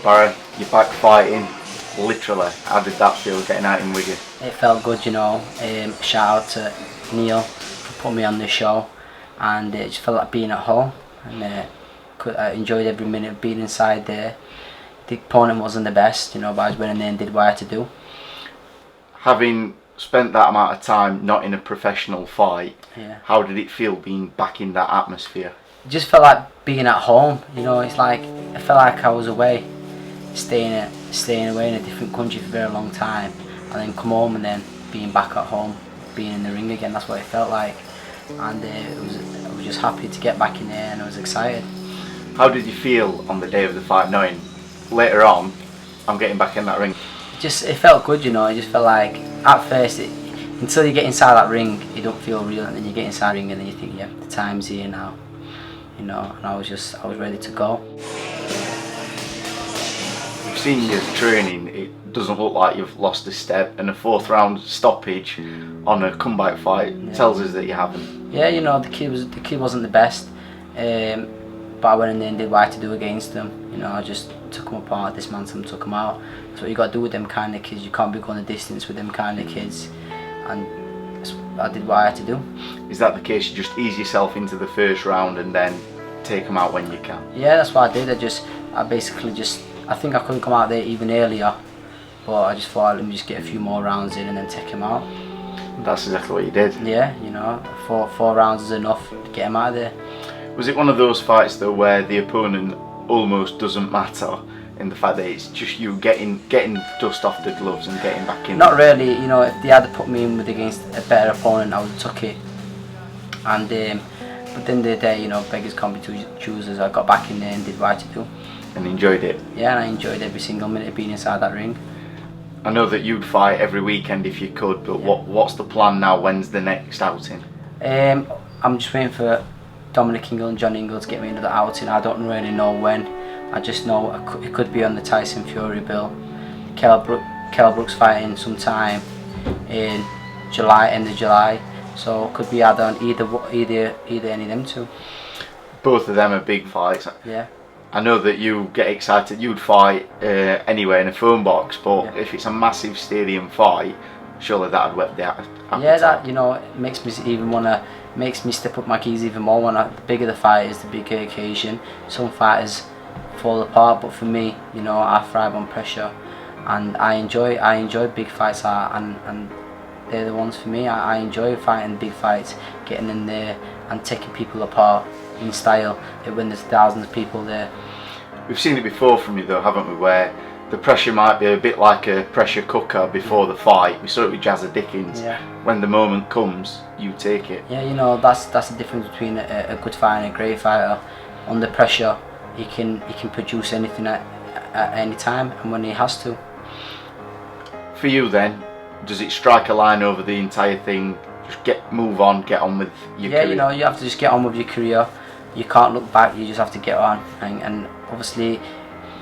Barry, you're back fighting, literally. How did that feel, getting out in Wigan? It felt good, you know. Shout out to Neil for putting me on the show, and it just felt like being at home, and I enjoyed every minute of being inside there. The opponent wasn't the best, you know, but I was went in there and did what I had to do. Having spent that amount of time not in a professional fight, Yeah. how did it feel being back in that atmosphere? It just felt like being at home, you know. It's like I felt like I was away, staying away in a different country for a very long time, and then come home and then being back at home, being in the ring again. That's what it felt like, and I was just happy to get back in there, and I was excited. How did you feel on the day of the fight, knowing later on I'm getting back in that ring? It felt good, you know. It just felt like at first, until you get inside that ring, it don't feel real, and then you get inside the ring and then you think, yeah, the time's here now, you know. And I was ready to go. We've seen your training, it doesn't look like you've lost a step, and a 4th round stoppage on a comeback fight tells us that you haven't. Yeah, you know, the kid wasn't the best, but I went in there and did what I had to do against them. You know, I just took them apart, dismantled them, took them out. That's what you got to do with them kind of kids. You can't be going the distance with them kind of kids, and I did what I had to do. Is that the case? You just ease yourself into the 1st round and then take them out when you can? Yeah, that's what I did. I think I could have come out there even earlier, but I just thought, let me just get a few more rounds in and then take him out. That's exactly what you did. Yeah, you know, four rounds is enough to get him out of there. Was it one of those fights though where the opponent almost doesn't matter, in the fact that it's just you getting dust off the gloves and getting back in? Not really, you know. If they had put me in against a better opponent, I would have took it. And but at the end of the day, you know, beggars can't be choosers. I got back in there and did what I had to do. And enjoyed it? Yeah, and I enjoyed every single minute of being inside that ring. I know that you'd fight every weekend if you could, but yeah. What's the plan now? When's the next outing? I'm just waiting for Dominic Ingle and John Ingle to get me another outing. I don't really know when. I just know it could be on the Tyson Fury bill. Kell Brook's fighting sometime in July, end of July, so it could be either on either any of them two. Both of them are big fights. Yeah. I know that you get excited. You'd fight anywhere in a phone box, but yeah. If it's a massive stadium fight, surely that'd whet the appetite. Yeah, that, you know, it makes me step up my keys even more. The bigger the fight is, the bigger occasion. Some fighters fall apart, but for me, you know, I thrive on pressure, and I enjoy big fights, and they're the ones for me. I enjoy fighting big fights, getting in there and taking people apart in style, when there's thousands of people there. We've seen it before from you though, haven't we, where the pressure might be a bit like a pressure cooker before the fight. We saw it with Jazza Dickens. Yeah. When the moment comes, you take it. Yeah, you know, that's the difference between a good fighter and a great fighter. Under pressure, he can produce anything at any time, and when he has to. For you then, does it strike a line over the entire thing? Just move on, get on with your career? Yeah, you know, you have to just get on with your career. You can't look back, you just have to get on. And obviously,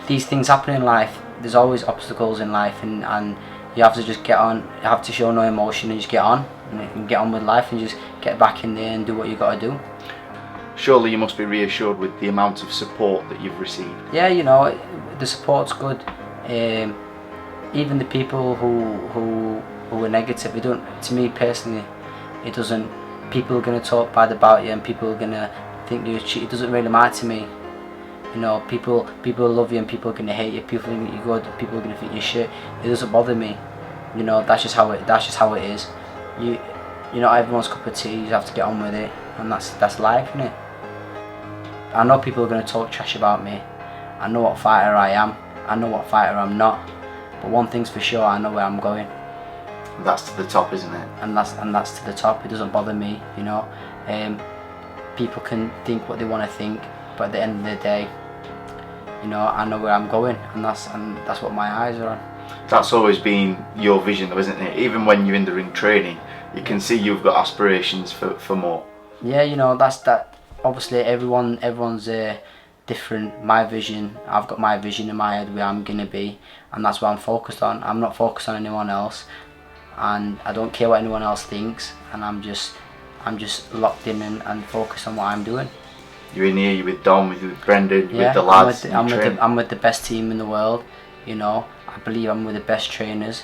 these things happen in life. There's always obstacles in life, and you have to just get on. You have to show no emotion and just get on, and get on with life, and just get back in there and do what you got to do. Surely you must be reassured with the amount of support that you've received. Yeah, you know, the support's good. Even the people who are negative, it don't. To me personally, it doesn't. People are gonna talk bad about you, and people are gonna think you're cheat. It doesn't really matter to me. You know, people love you, and people are gonna hate you. People think you're good. People are gonna think you're shit. It doesn't bother me. You know, that's just how it is. You know, everyone's cup of tea. You have to get on with it, and that's life, isn't it? I know people are gonna talk trash about me. I know what fighter I am. I know what fighter I'm not. But one thing's for sure, I know where I'm going. That's to the top, isn't it? And that's to the top. It doesn't bother me, you know. People can think what they want to think, but at the end of the day, you know, I know where I'm going, and that's what my eyes are on. That's always been your vision, though, isn't it? Even when you're in the ring training, you can see you've got aspirations for more. Yeah, you know, that. Obviously, everyone's different. My vision, I've got my vision in my head where I'm gonna be, and that's what I'm focused on. I'm not focused on anyone else, and I don't care what anyone else thinks, and I'm just locked in and focused on what I'm doing. You're in here, you're with Dom, with Brendan, Yeah, with the lads. I'm with the best team in the world. You know, I believe I'm with the best trainers,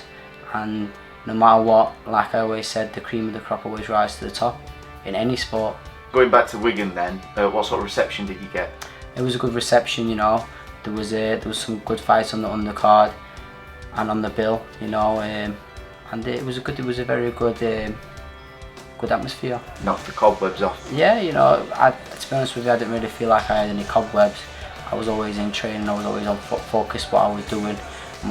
and no matter what, like I always said, the cream of the crop always rises to the top in any sport. Going back to Wigan then, what sort of reception did you get? It was a good reception, you know. There was some good fights on the undercard and on the bill, you know, and it was a very good atmosphere. Knocked the cobwebs off. Yeah, you know, to be honest with you, I didn't really feel like I had any cobwebs. I was always in training, I was always on focus what I was doing. And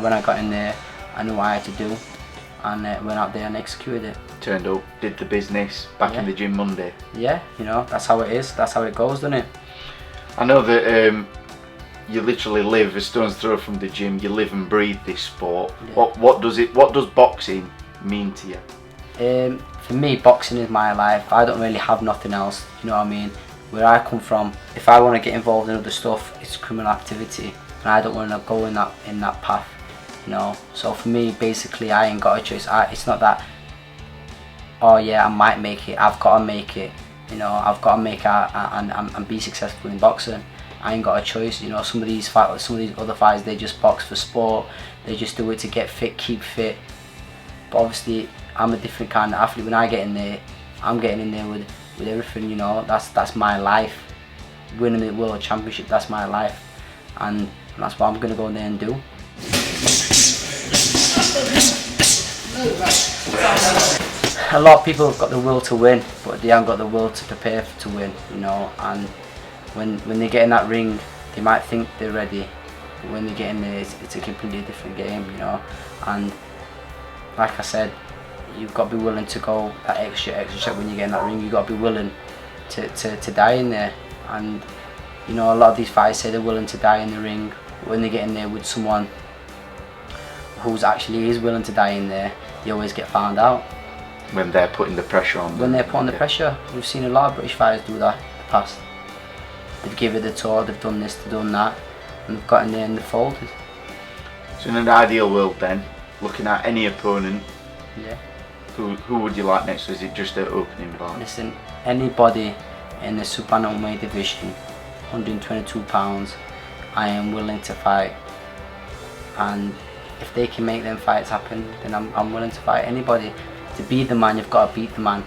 when I got in there, I knew what I had to do, and went out there and executed it. Turned up, did the business, back in the gym Monday. Yeah, you know, that's how it is, that's how it goes, doesn't it? I know that you literally live a stone's throw from the gym, you live and breathe this sport. Yeah. What does boxing mean to you? For me, boxing is my life. I don't really have nothing else, you know what I mean? Where I come from, if I want to get involved in other stuff, it's criminal activity, and I don't want to go in that path, you know. So for me, basically, I ain't got a choice. It's not that, oh yeah, I might make it, I've got to make it, you know, I've got to make it and be successful in boxing. I ain't got a choice, you know. Some of these other fighters, they just box for sport, they just do it to get fit, keep fit. But obviously, I'm a different kind of athlete. When I get in there, I'm getting in there with everything, you know. That's my life. Winning the world championship, that's my life, and that's what I'm gonna go in there and do. A lot of people have got the will to win, but they haven't got the will to prepare to win, you know. And when they get in that ring, they might think they're ready, but when they get in there, it's a completely different game, you know. And like I said, you've got to be willing to go that extra step when you get in that ring. You've got to be willing to die in there. And you know, a lot of these fighters say they're willing to die in the ring, but when they get in there with someone who's actually is willing to die in there, they always get found out. When they're putting the pressure on them. When they're putting the pressure. We've seen a lot of British fighters do that in the past. They've given it a tour, they've done this, they've done that, and they've got in there and they've folded. So in an ideal world then, looking at any opponent, yeah, who would you like next? Or is it just an opening bar? Listen, anybody in the super lightweight division, 122 pounds, I am willing to fight. And if they can make them fights happen, then I'm willing to fight anybody. To be the man, you've got to beat the man.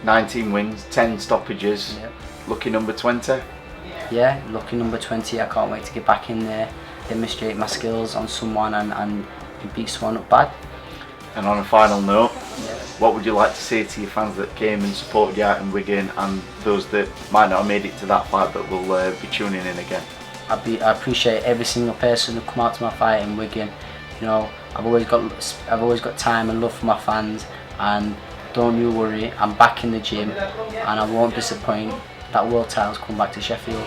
19 wins, 10 stoppages. Yep. Lucky number 20? Yeah, lucky number 20. I can't wait to get back in there, demonstrate my skills on someone and beat someone up bad. And on a final note, what would you like to say to your fans that came and supported you out in Wigan, and those that might not have made it to that fight but will be tuning in again? I appreciate every single person who come out to my fight in Wigan. You know, I've always got time and love for my fans, and don't you worry, I'm back in the gym and I won't disappoint. That world title's come back to Sheffield.